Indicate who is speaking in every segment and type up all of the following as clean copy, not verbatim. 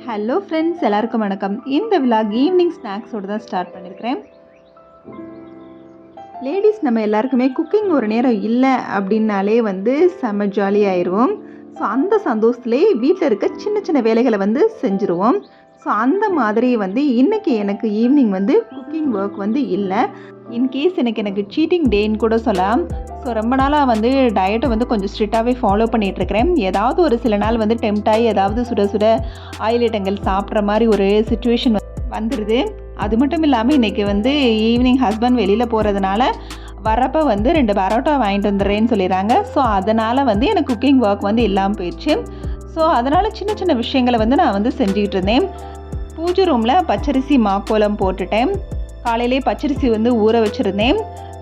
Speaker 1: Hello friends, எல்லாருக்கும் வணக்கம். இந்த விலாக் ஈவினிங் ஸ்நாக்ஸோடு தான் ஸ்டார்ட் பண்ணியிருக்கிறேன். லேடிஸ் நம்ம எல்லாருக்குமே குக்கிங் ஒரு நேரம் இல்லை அப்படின்னாலே செம்ம ஜாலியாகிடுவோம். ஸோ அந்த சந்தோஷத்துலேயே வீட்டில் இருக்க சின்ன சின்ன வேலைகளை செஞ்சுருவோம். ஸோ அந்த மாதிரி இன்றைக்கி எனக்கு ஈவினிங் குக்கிங் ஒர்க் இல்லை. இன்கேஸ் எனக்கு சீட்டிங் டேன்னு கூட சொல்லலாம். ஸோ ரொம்ப நாளாக டயட்டை கொஞ்சம் ஸ்ட்ரிக்டாகவே ஃபாலோ பண்ணிகிட்ருக்கிறேன். ஏதாவது ஒரு சில நாள் டெம்ட் ஆகி ஏதாவது சுட சுட ஆயில் ஐட்டங்கள் சாப்பிட்ற மாதிரி ஒரு சுச்சுவேஷன் வந்துடுது. அது மட்டும் இல்லாமல் இன்றைக்கி ஈவினிங் ஹஸ்பண்ட் வெளியில் போகிறதுனால வரப்போ 2 பரோட்டா வாங்கிட்டு வந்துடுறேன்னு சொல்லிடுறாங்க. ஸோ அதனால் எனக்கு குக்கிங் ஒர்க் இல்லாமல் போயிடுச்சு. ஸோ அதனால் சின்ன சின்ன விஷயங்களை நான் செஞ்சுக்கிட்டு இருந்தேன். பூஜை ரூமில் பச்சரிசி மாக்கோலம் போட்டுட்டேன். காலையிலே பச்சரிசி ஊற வச்சுருந்தேன்.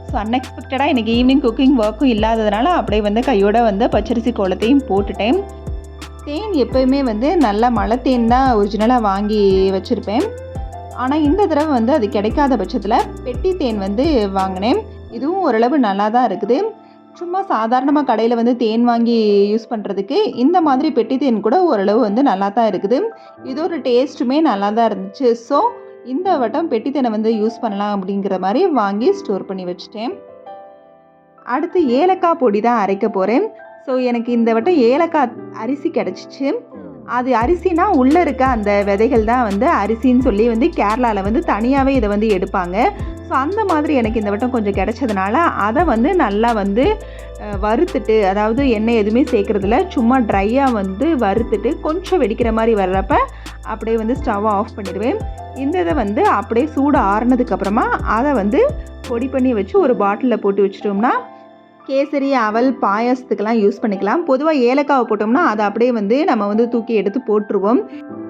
Speaker 1: ஸோ அன்எக்ஸ்பெக்டடாக இன்றைக்கி ஈவினிங் குக்கிங் ஒர்க்கும் இல்லாததுனால அப்படியே கையோட பச்சரிசி கோலத்தையும் போட்டுட்டேன். தேன் எப்போயுமே நல்ல மலை தேன் தான் ஒரிஜினலாக வாங்கி வச்சுருப்பேன். ஆனால் இந்த தடவை அது கிடைக்காத பட்சத்தில் பெட்டி தேன் வாங்கினேன். இதுவும் ஓரளவு நல்லா தான் இருக்குது. சும்மா சாதாரணமாக கடையில் தேன் வாங்கி யூஸ் பண்ணுறதுக்கு இந்த மாதிரி பெட்டி தேன் கூட ஓரளவு நல்லா தான் இருக்குது. இதோட டேஸ்ட்டுமே நல்லா தான் இருந்துச்சு. ஸோ இந்த வட்டம் பெட்டி தேனை யூஸ் பண்ணலாம் அப்படிங்கிற மாதிரி வாங்கி ஸ்டோர் பண்ணி வச்சுட்டேன். அடுத்து ஏலக்காய் பொடி தான் அரைக்க போகிறேன். ஸோ எனக்கு இந்த வட்டம் ஏலக்காய் அரிசி கிடச்சிச்சு. அது அரிசினா உள்ளே இருக்க அந்த விதைகள் தான் அரிசின்னு சொல்லி கேரளாவில் தனியாகவே இதை எடுப்பாங்க. ஸோ அந்த மாதிரி எனக்கு இந்த வட்டம் கொஞ்சம் கிடச்சதுனால அதை நல்லா வறுத்துட்டு, அதாவது எண்ணெய் எதுவுமே சேர்க்குறதில்ல, சும்மா ட்ரையாக வறுத்துட்டு கொஞ்சம் வெடிக்கிற மாதிரி வர்றப்ப அப்படியே ஸ்டவ்வை ஆஃப் பண்ணிடுவேன். இந்த இதை அப்படியே சூடு ஆறுனதுக்கப்புறமா அதை பொடி பண்ணி வச்சு ஒரு பாட்டிலில் போட்டு வச்சிட்டோம்னா கேசரி, அவல், பாயாசத்துக்கெல்லாம் யூஸ் பண்ணிக்கலாம். பொதுவாக ஏலக்காவை போட்டோம்னா அதை அப்படியே நம்ம தூக்கி எடுத்து போட்டுருவோம்.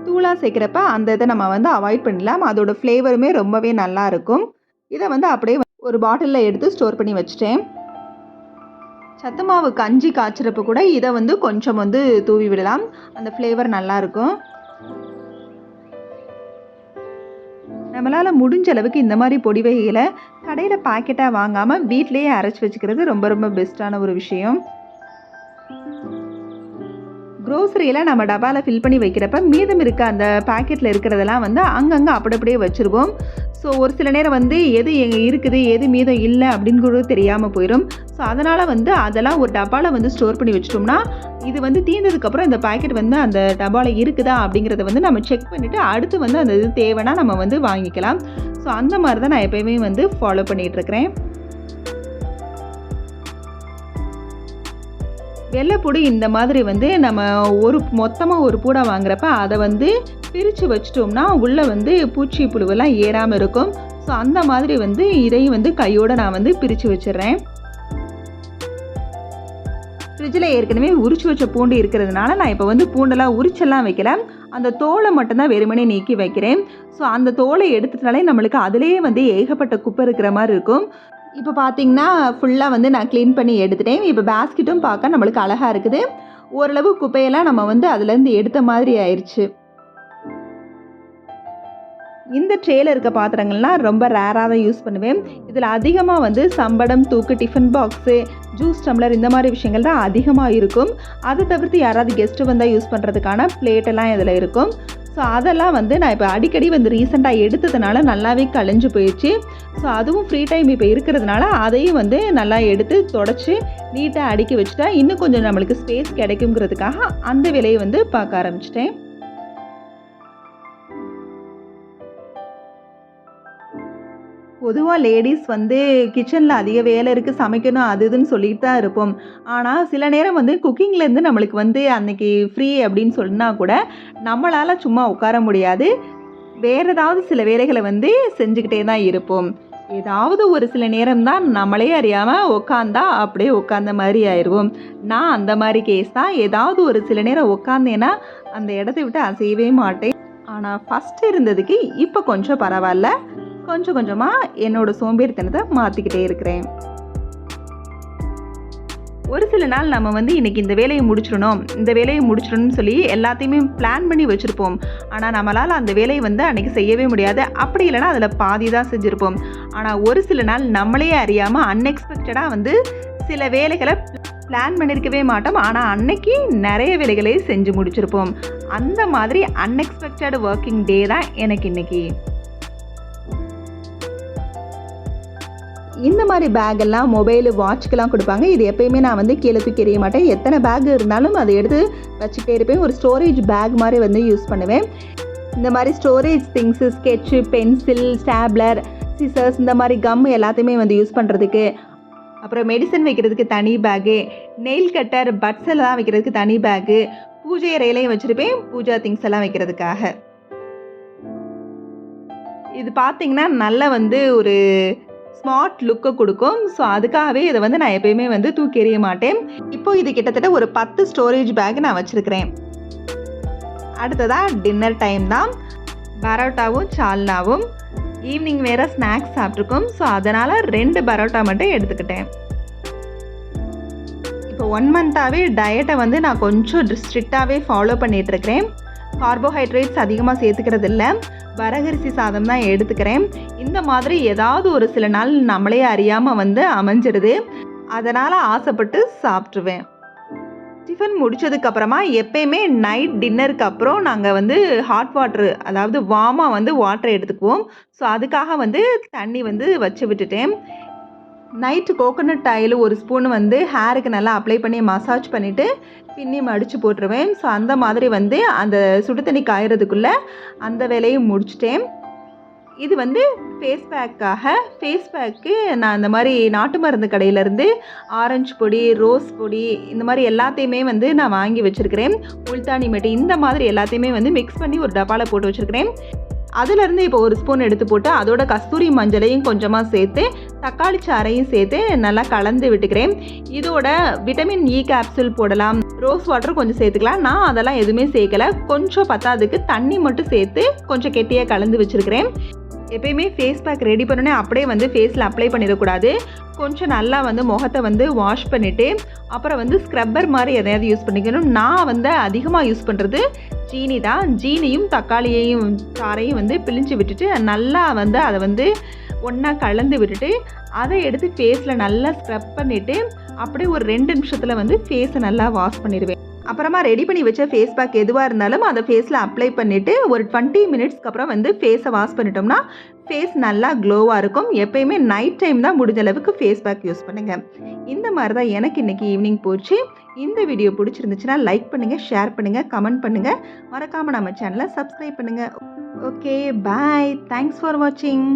Speaker 1: தூளாக சேர்க்குறப்ப அந்த இதை நம்ம அவாய்ட் பண்ணலாம். அதோட ஃப்ளேவருமே ரொம்பவே நல்லாயிருக்கும். இதை அப்படியே ஒரு பாட்டிலில் எடுத்து ஸ்டோர் பண்ணி வச்சுட்டேன். சத்து மாவு கஞ்சி காய்ச்சிறப்ப கூட இதை கொஞ்சம் தூவி விடலாம். அந்த ஃப்ளேவர் நல்லாயிருக்கும். நம்மளால் முடிஞ்ச அளவுக்கு இந்த மாதிரி பொடி வகைகளை கடையில் பாக்கெட்டாக வாங்காமல் வீட்டிலேயே அரைச்சி வச்சுக்கிறது ரொம்ப ரொம்ப பெஸ்ட்டான ஒரு விஷயம். க்ரோசரியெல்லாம் நம்ம டப்பாவில் ஃபில் பண்ணி வைக்கிறப்ப மீதம் இருக்க அந்த பாக்கெட்டில் இருக்கிறதெல்லாம் அங்கங்கே அப்படியே வச்சுருவோம். ஸோ ஒரு சில நேரம் எது இருக்குது எது மீதம் இல்லை அப்படின்னு கூட தெரியாமல் போயிடும். ஸோ அதனால் அதெல்லாம் ஒரு டப்பாவில் ஸ்டோர் பண்ணி வச்சிட்டோம்னா இது தீர்ந்ததுக்கப்புறம் இந்த பாக்கெட் அந்த டப்பாவில் இருக்குதா அப்படிங்கிறத நம்ம செக் பண்ணிவிட்டு அடுத்து அந்த இது தேவைன்னா நம்ம வாங்கிக்கலாம். ஸோ அந்த மாதிரி தான் நான் எப்போயுமே ஃபாலோ பண்ணிகிட்ருக்கிறேன். வெள்ளைப்பூடி இந்த மாதிரி நம்ம மொத்தமாக ஒரு பூடை வாங்குறப்ப அதை பிரித்து வச்சிட்டோம்னா உள்ளே பூச்சி புழுவெல்லாம் ஏறாமல் இருக்கும். ஸோ அந்த மாதிரி இதையும் கையோடு நான் பிரித்து வச்சிடுறேன். ஃப்ரிட்ஜில் ஏற்கனவே உரிச்சு வச்ச பூண்டு இருக்கிறதுனால நான் இப்போ பூண்டெல்லாம் உரிச்செல்லாம் வைக்கல, அந்த தோலை மட்டும்தான் வெறுமனே நீக்கி வைக்கிறேன். ஸோ அந்த தோலை எடுத்துட்டாலே நம்மளுக்கு அதிலேயே ஏகப்பட்ட குப்பை இருக்கிற மாதிரி இருக்கும். இப்போ பார்த்தீங்கன்னா ஃபுல்லாக நான் க்ளீன் பண்ணி எடுத்துட்டேன். இப்போ பேஸ்கெட்டும் பார்க்க நம்மளுக்கு அழகாக இருக்குது. ஓரளவு குப்பையெல்லாம் நம்ம அதுலேருந்து எடுத்த மாதிரி ஆயிடுச்சு. இந்த ட்ரேயில் இருக்க பாத்திரங்கள்லாம் ரொம்ப ரேராக தான் யூஸ் பண்ணுவேன். இதில் அதிகமாக சம்படம், தூக்கு, டிஃபன் பாக்ஸு, ஜூஸ் டம்ளர் இந்த மாதிரி விஷயங்கள் தான் அதிகமாக இருக்கும். அதை தவிர்த்து யாராவது கெஸ்ட்டு வந்தால் யூஸ் பண்ணுறதுக்கான பிளேட்டெல்லாம் இதில் இருக்கும். ஸோ அதெல்லாம் நான் இப்போ அடிக்கடி ரீசெண்டாக எடுத்ததுனால நல்லாவே கழிஞ்சு போயிடுச்சு. ஸோ அதுவும் ஃப்ரீ டைம் இப்போ இருக்கிறதுனால அதையும் நல்லா எடுத்து தொடச்சி நீட்டாக அடுக்கி வச்சுட்டா இன்னும் கொஞ்சம் நம்மளுக்கு ஸ்பேஸ் கிடைக்குங்கிறதுக்காக அந்த வேலையை பார்க்க ஆரம்பிச்சிட்டேன். பொதுவாக லேடிஸ் கிச்சனில் அதிக வேலை இருக்குது, சமைக்கணும் அது இதுன்னு சொல்லிட்டு தான் இருப்போம். ஆனால் சில நேரம் குக்கிங்லேருந்து நம்மளுக்கு அன்றைக்கி ஃப்ரீ அப்படின்னு சொன்னால் கூட நம்மளால் சும்மா உட்கார முடியாது. வேறு ஏதாவது சில வேலைகளை செஞ்சுக்கிட்டே தான் இருப்போம். ஏதாவது ஒரு சில நேரம் தான் நம்மளே அறியாமல் உட்காந்தா அப்படியே உட்காந்த மாதிரி ஆயிடுவோம். நான் அந்த மாதிரி கேஸ் தான். ஏதாவது ஒரு சில நேரம் உட்காந்தேன்னா அந்த இடத்த விட்டு அசையவே மாட்டேன். ஆனால் ஃபஸ்ட்டு இருந்ததுக்கு இப்போ கொஞ்சம் பரவாயில்ல. கொஞ்சம் கொஞ்சமாக என்னோடய சோம்பேறித்தனத்தை மாற்றிக்கிட்டே இருக்கிறேன். ஒரு சில நாள் நம்ம இன்றைக்கி இந்த வேலையை முடிச்சிடணும்னு சொல்லி எல்லாத்தையுமே பிளான் பண்ணி வச்சுருப்போம். ஆனால் நம்மளால் அந்த வேலையை அன்றைக்கி செய்யவே முடியாது. அப்படி இல்லைனா அதில் பாதி தான் செஞ்சுருப்போம். ஆனால் ஒரு சில நாள் நம்மளே அறியாமல் அன்எக்ஸ்பெக்டடாக சில வேலைகளை பிளான் பண்ணியிருக்கவே மாட்டோம். ஆனால் அன்னைக்கு நிறைய வேலைகளை செஞ்சு முடிச்சிருப்போம். அந்த மாதிரி அன்எக்ஸ்பெக்டட் ஒர்க்கிங் டே தான் எனக்கு இன்னைக்கு. இந்த மாதிரி பேக்கெல்லாம் மொபைலு, வாட்ச்க்கெல்லாம் கொடுப்பாங்க. இது எப்பயுமே நான் வந்து கீழே தூக்கி எறிய மாட்டேன். எத்தனை பேக் இருந்தாலும் அதை எடுத்து வச்சுக்கிட்டே இருப்பேன். ஒரு ஸ்டோரேஜ் பேக் மாதிரி வந்து யூஸ் பண்ணுவேன். இந்த மாதிரி storage things, sketch, pencil, stapler, scissors, இந்த மாதிரி கம் எல்லாத்தையுமே வந்து யூஸ் பண்ணுறதுக்கு, அப்புறம் மெடிசன் வைக்கிறதுக்கு தனி பேக்கு, நெயில் கட்டர், பட்ஸ் எல்லாம் வைக்கிறதுக்கு தனி பேக்கு, பூஜை அறையிலையும் வச்சுருப்பேன் பூஜா திங்ஸ் எல்லாம் வைக்கிறதுக்காக. இது பார்த்தீங்கன்னா நல்லா வந்து ஒரு ஸ்மார்ட் லுக்கை கொடுக்கும். ஸோ அதுக்காகவே இதை வந்து நான் எப்பயுமே வந்து தூக்கி எறிய மாட்டேன். இப்போ இது கிட்டத்தட்ட ஒரு 10 ஸ்டோரேஜ் பேக் நான் வச்சுருக்கிறேன். அடுத்ததாக டின்னர் டைம் தான். பரோட்டாவும் சால்னாவும். ஈவினிங் வேறு ஸ்நாக்ஸ் சாப்பிட்ருக்கோம். ஸோ அதனால் 2 பரோட்டா மட்டும் எடுத்துக்கிட்டேன். இப்போ 1 மந்த்தாகவே டயட்டை வந்து நான் கொஞ்சம் ஸ்ட்ரிக்டாகவே ஃபாலோ பண்ணிகிட்ருக்கிறேன். கார்போஹைட்ரேட்ஸ் அதிகமாக சேர்த்துக்கிறது இல்லை. வரகரிசி சாதம் தான் எடுத்துக்கிறேன். இந்த மாதிரி ஏதாவது ஒரு சில நாள் நம்மளே அறியாமல் வந்து அமைஞ்சிடுது. அதனால் ஆசைப்பட்டு சாப்பிட்ருவேன். டிஃபன் முடித்ததுக்கப்புறமா எப்பயுமே நைட் டின்னருக்கு அப்புறம் நாங்கள் வந்து ஹாட் வாட்ரு, அதாவது வார்மாக வந்து வாட்டர் எடுத்துக்குவோம். ஸோ அதுக்காக வந்து தண்ணி வந்து வச்சு விட்டுட்டேன். நைட்டு கோகோனட் ஆயில் 1 ஸ்பூன் வந்து ஹேருக்கு நல்லா அப்ளை பண்ணி மசாஜ் பண்ணிவிட்டு பின்னி மடித்து போட்டுருவேன். ஸோ அந்த மாதிரி வந்து அந்த சுடு தண்ணி காயறதுக்குள்ளே அந்த வேலையும் முடிச்சிட்டேன். இது வந்து ஃபேஸ் பேக்காக. ஃபேஸ் பேக்கு நான் இந்த மாதிரி நாட்டு மருந்து கடையிலேருந்து ஆரஞ்சு பொடி, ரோஸ் பொடி, இந்த மாதிரி எல்லாத்தையுமே வந்து நான் வாங்கி வச்சுருக்கிறேன். முல்தானி மெட்டி, இந்த மாதிரி எல்லாத்தையுமே வந்து மிக்ஸ் பண்ணி ஒரு டப்பாவில் போட்டு வச்சுருக்கிறேன். அதிலேருந்து இப்போ 1 ஸ்பூன் எடுத்து போட்டு அதோட கஸ்தூரி மஞ்சளையும் கொஞ்சமாக சேர்த்து தக்காளி சாறையும் சேர்த்து நல்லா கலந்து விட்டுக்கிறேன். இதோட விட்டமின் இ கேப்சூல் போடலாம், ரோஸ் வாட்டர் கொஞ்சம் சேர்த்துக்கலாம். நான் அதெல்லாம் எதுவுமே சேர்க்கலை. கொஞ்சம் பத்தாதுக்கு தண்ணி மட்டும் சேர்த்து கொஞ்சம் கெட்டியாக கலந்து வச்சுருக்கிறேன். எப்பயுமே ஃபேஸ் பேக் ரெடி பண்ணோன்னே அப்படியே வந்து ஃபேஸில் அப்ளை பண்ணிடக்கூடாது. கொஞ்சம் நல்லா வந்து முகத்தை வந்து வாஷ் பண்ணிவிட்டு அப்புறம் வந்து ஸ்க்ரப்பர் மாதிரி எதையாவது யூஸ் பண்ணிக்கணும். நான் வந்து அதிகமாக யூஸ் பண்ணுறது ஜீனி தான். ஜீனியும் தக்காளியையும் சாறையும் வந்து பிழிஞ்சு விட்டுட்டு நல்லா வந்து அதை வந்து ஒன்றா கலந்து விட்டுட்டு அதை எடுத்து ஃபேஸில் நல்லா ஸ்க்ரப் பண்ணிவிட்டு அப்படியே ஒரு 2 நிமிஷத்தில் வந்து ஃபேஸை நல்லா வாஷ் பண்ணிடுவேன். அப்புறமா ரெடி பண்ணி வச்ச ஃபேஸ் பேக் எதுவாக இருந்தாலும் அதை ஃபேஸில் அப்ளை பண்ணிவிட்டு ஒரு 20 மினிட்ஸ்க்கு அப்புறம் வந்து ஃபேஸை வாஷ் பண்ணிட்டோம்னா ஃபேஸ் நல்லா க்ளோவாக இருக்கும். எப்பயுமே நைட் டைம் தான் முடிஞ்ச அளவுக்கு ஃபேஸ் பேக் யூஸ் பண்ணுங்கள். இந்த மாதிரி தான் எனக்கு இன்றைக்கி ஈவினிங் போச்சு. இந்த வீடியோ பிடிச்சிருந்துச்சுன்னா லைக் பண்ணுங்கள், ஷேர் பண்ணுங்கள், கமெண்ட் பண்ணுங்கள். மறக்காமல் நம்ம சேனலை சப்ஸ்கிரைப் பண்ணுங்கள். Okay, bye. தேங்க்ஸ் ஃபார் வாட்சிங்.